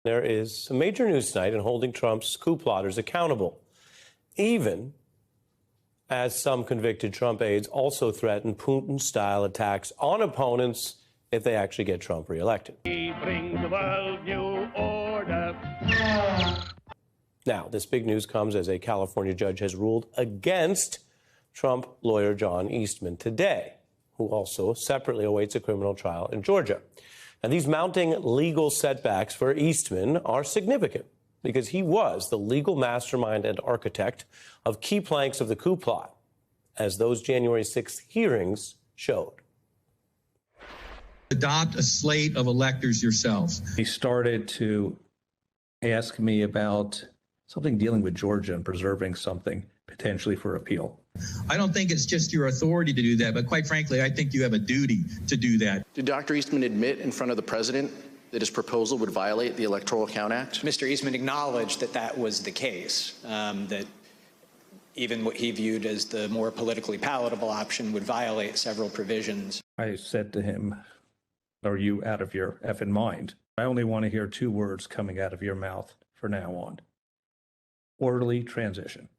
There is a major news tonight in holding Trump's coup plotters accountable, even as some convicted Trump aides also threaten Putin-style attacks on opponents if they actually get Trump reelected. We bring the world new order. Now, this big news comes as a California judge has ruled against Trump lawyer John Eastman today, who also separately awaits a criminal trial in Georgia. Now, these mounting legal setbacks for Eastman are significant because he was the legal mastermind and architect of key planks of the coup plot, as those January 6th hearings showed. Adopt a slate of electors yourselves. He started to ask me about something dealing with Georgia and preserving something potentially for appeal. I don't think it's just your authority to do that, but quite frankly, I think you have a duty to do that. Did Dr. Eastman admit in front of the president that his proposal would violate the Electoral Count Act? Mr. Eastman acknowledged that that was the case, that even what he viewed as the more politically palatable option would violate several provisions. I said to him, "Are you out of your effing mind? I only want to hear two words coming out of your mouth from now on. Orderly transition."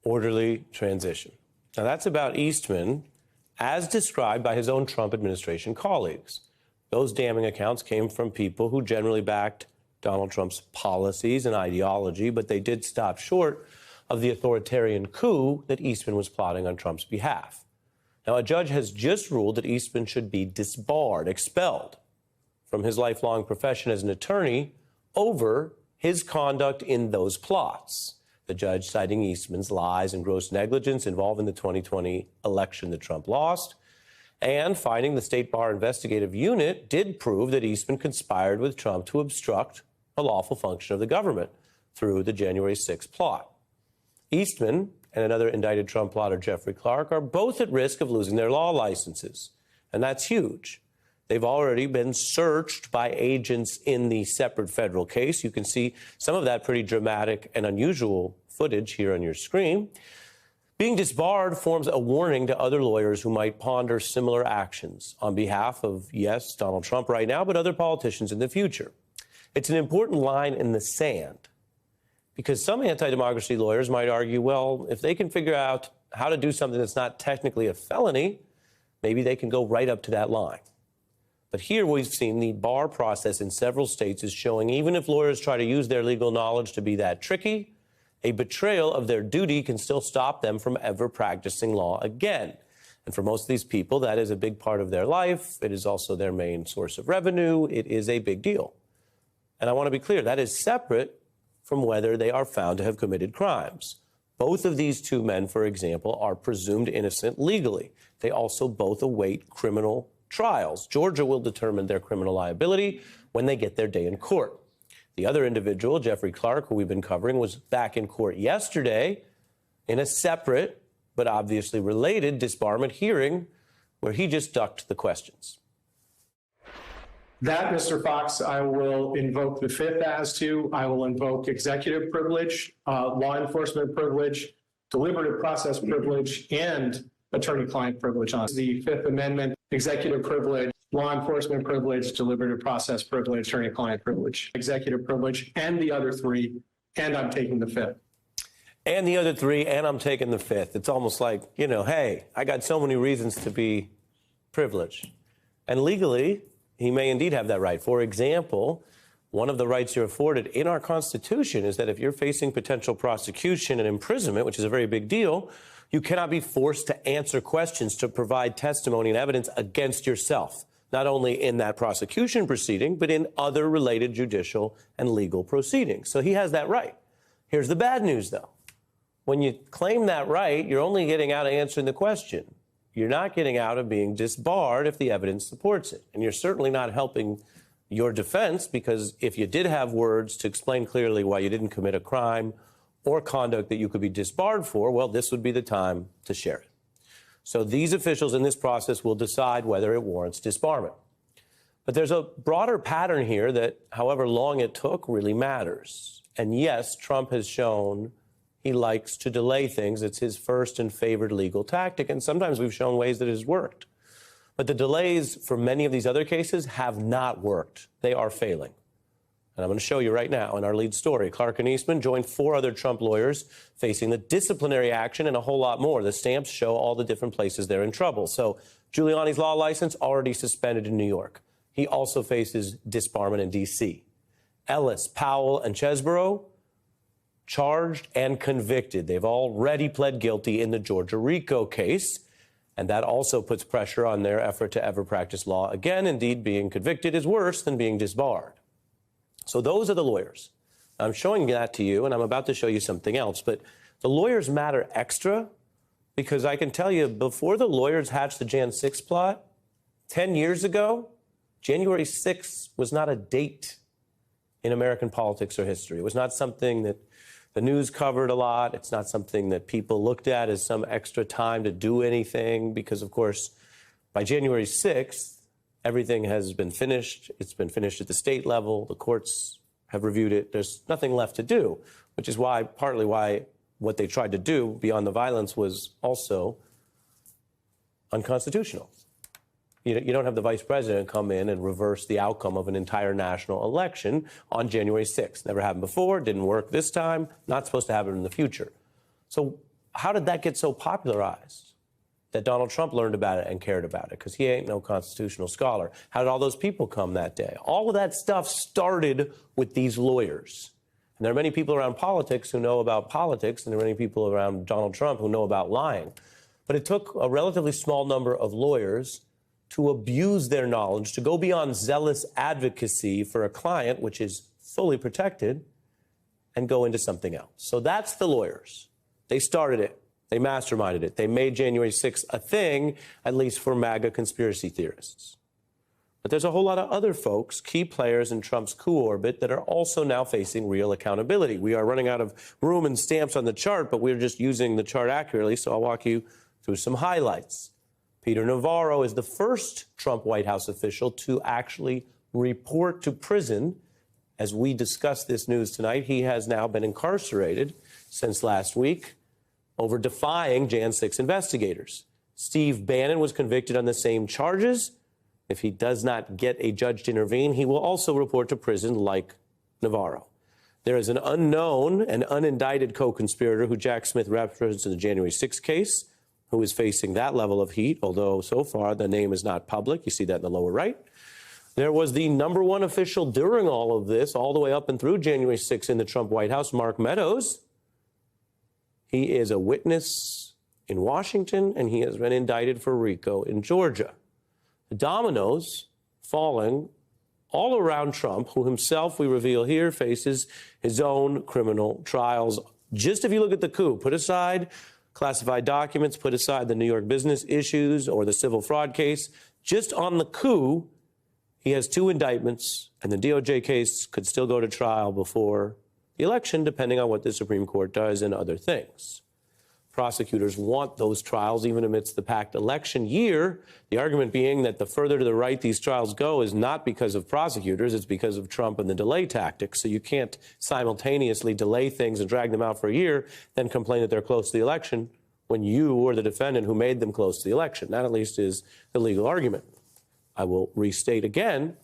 Orderly transition. Now, that's about Eastman as described by his own Trump administration colleagues. Those damning accounts came from people who generally backed Donald Trump's policies and ideology, but they did stop short of the authoritarian coup that Eastman was plotting on Trump's behalf. Now, a judge has just ruled that Eastman should be disbarred, expelled from his lifelong profession as an attorney over his conduct in those plots. The judge citing Eastman's lies and gross negligence involved in the 2020 election that Trump lost, and finding the State Bar Investigative Unit did prove that Eastman conspired with Trump to obstruct a lawful function of the government through the January 6th plot. Eastman and another indicted Trump plotter, Jeffrey Clark, are both at risk of losing their law licenses, and that's huge. They've already been searched by agents in the separate federal case. You can see some of that pretty dramatic and unusual footage here on your screen. Being disbarred forms a warning to other lawyers who might ponder similar actions on behalf of, yes, Donald Trump right now, but other politicians in the future. It's an important line in the sand because some anti-democracy lawyers might argue, well, if they can figure out how to do something that's not technically a felony, maybe they can go right up to that line. But here we've seen the bar process in several states is showing even if lawyers try to use their legal knowledge to be that tricky, a betrayal of their duty can still stop them from ever practicing law again. And for most of these people, that is a big part of their life. It is also their main source of revenue. It is a big deal. And I want to be clear, that is separate from whether they are found to have committed crimes. Both of these two men, for example, are presumed innocent legally. They also both await criminal trials. Georgia will determine their criminal liability when they get their day in court. The other individual, Jeffrey Clark, who we've been covering, was back in court yesterday in a separate but obviously related disbarment hearing where he just ducked the questions. That, Mr. Fox, I will invoke the fifth as to. I will invoke executive privilege, law enforcement privilege, deliberative process privilege, and attorney-client privilege on the Fifth Amendment, executive privilege, law enforcement privilege, deliberative process privilege, attorney-client privilege, executive privilege, and the other three, and I'm taking the fifth. And the other three, and I'm taking the fifth. It's almost like, you know, hey, I got so many reasons to be privileged. And legally, he may indeed have that right. For example, one of the rights you're afforded in our Constitution is that if you're facing potential prosecution and imprisonment, which is a very big deal, you cannot be forced to answer questions to provide testimony and evidence against yourself, not only in that prosecution proceeding, but in other related judicial and legal proceedings. So he has that right. Here's the bad news, though. When you claim that right, you're only getting out of answering the question. You're not getting out of being disbarred if the evidence supports it. And you're certainly not helping your defense, because if you did have words to explain clearly why you didn't commit a crime or conduct that you could be disbarred for, well, this would be the time to share it. So these officials in this process will decide whether it warrants disbarment. But there's a broader pattern here that, however long it took, really matters. And yes, Trump has shown he likes to delay things. It's his first and favored legal tactic, and sometimes we've shown ways that it has worked. But the delays for many of these other cases have not worked. They are failing. And I'm going to show you right now in our lead story. Clark and Eastman joined 4 other Trump lawyers facing the disciplinary action and a whole lot more. The stamps show all the different places they're in trouble. So Giuliani's law license already suspended in New York. He also faces disbarment in D.C. Ellis, Powell, and Chesborough charged and convicted. They've already pled guilty in the Georgia RICO case. And that also puts pressure on their effort to ever practice law again. Indeed, being convicted is worse than being disbarred. So those are the lawyers. I'm showing that to you, and I'm about to show you something else. But the lawyers matter extra because I can tell you, before the lawyers hatched the Jan 6 plot, 10 years ago, January 6th was not a date in American politics or history. It was not something that the news covered a lot. It's not something that people looked at as some extra time to do anything because, of course, by January 6th, everything has been finished. It's been finished at the state level. The courts have reviewed it. There's nothing left to do, which is why, partly why what they tried to do beyond the violence was also unconstitutional. You don't have the vice president come in and reverse the outcome of an entire national election on January 6th. Never happened before, didn't work this time, not supposed to happen in the future. So how did that get so popularized that Donald Trump learned about it and cared about it? Because he ain't no constitutional scholar. How did all those people come that day? All of that stuff started with these lawyers. And there are many people around politics who know about politics, and there are many people around Donald Trump who know about lying. But it took a relatively small number of lawyers to abuse their knowledge, to go beyond zealous advocacy for a client, which is fully protected, and go into something else. So that's the lawyers. They started it. They masterminded it. They made January 6th a thing, at least for MAGA conspiracy theorists. But there's a whole lot of other folks, key players in Trump's coup orbit, that are also now facing real accountability. We are running out of room and stamps on the chart, but we're just using the chart accurately, so I'll walk you through some highlights. Peter Navarro is the first Trump White House official to actually report to prison. As we discuss this news tonight, he has now been incarcerated since last week over defying Jan 6 investigators. Steve Bannon was convicted on the same charges. If he does not get a judge to intervene, he will also report to prison like Navarro. There is an unknown and unindicted co-conspirator who Jack Smith referenced in the January 6 case, who is facing that level of heat, although so far the name is not public. You see that in the lower right. There was the #1 official during all of this, all the way up and through January 6 in the Trump White House, Mark Meadows. He is a witness in Washington, and he has been indicted for RICO in Georgia. The dominoes falling all around Trump, who himself, we reveal here, faces his own criminal trials. Just if you look at the coup, put aside classified documents, put aside the New York business issues or the civil fraud case. Just on the coup, he has 2 indictments, and the DOJ case could still go to trial before the election, depending on what the Supreme Court does and other things. Prosecutors want those trials even amidst the packed election year, the argument being that the further to the right these trials go is not because of prosecutors, it's because of Trump and the delay tactics. So you can't simultaneously delay things and drag them out for a year, then complain that they're close to the election when you or the defendant who made them close to the election. That at least is the legal argument. I will restate again,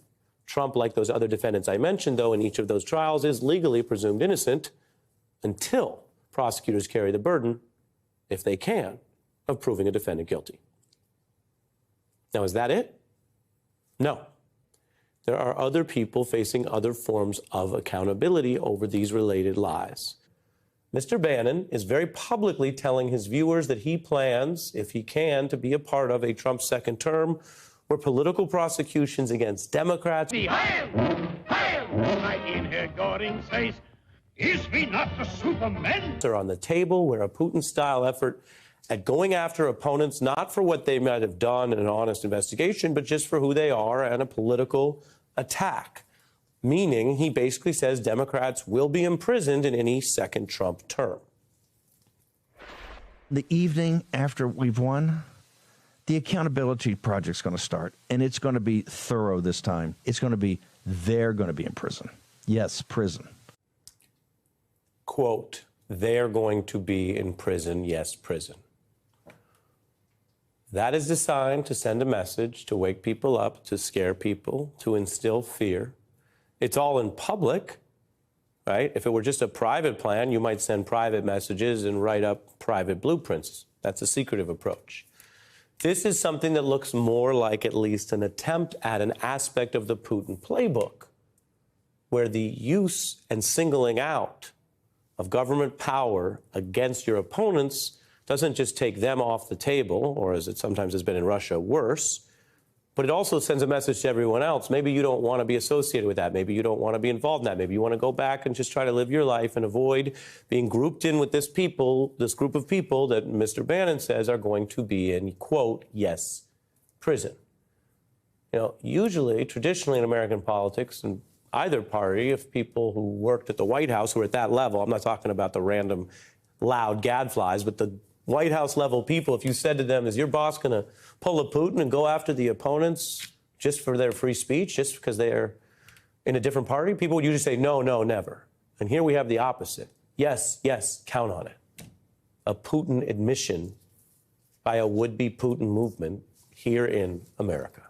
Trump, like those other defendants I mentioned, though, in each of those trials, is legally presumed innocent until prosecutors carry the burden, if they can, of proving a defendant guilty. Now, is that it? No. There are other people facing other forms of accountability over these related lies. Mr. Bannon is very publicly telling his viewers that he plans, if he can, to be a part of a Trump second term where political prosecutions against Democrats Heil! Heil! Mein Herr Göring says, is he not the Superman? are on the table, where a Putin-style effort at going after opponents, not for what they might have done in an honest investigation, but just for who they are and a political attack. Meaning, he basically says Democrats will be imprisoned in any second Trump term. The evening after we've won, the accountability project's going to start, and it's going to be thorough this time. It's going to be, they're going to be in prison. Yes, prison. Quote, they're going to be in prison, yes, prison. That is designed to send a message, to wake people up, to scare people, to instill fear. It's all in public, right? If it were just a private plan, you might send private messages and write up private blueprints. That's a secretive approach. This is something that looks more like at least an attempt at an aspect of the Putin playbook, where the use and singling out of government power against your opponents doesn't just take them off the table, or as it sometimes has been in Russia, worse, but it also sends a message to everyone else. Maybe you don't want to be associated with that. Maybe you don't want to be involved in that. Maybe you want to go back and just try to live your life and avoid being grouped in with this group of people that Mr. Bannon says are going to be in, quote, yes, prison. You know, usually, traditionally in American politics, and either party, if people who worked at the White House who are at that level, I'm not talking about the random loud gadflies, but the White House level people, if you said to them, is your boss going to pull a Putin and go after the opponents just for their free speech, just because they're in a different party? People would usually say, no, no, never. And here we have the opposite. Yes, yes, count on it. A Putin admission by a would-be Putin movement here in America.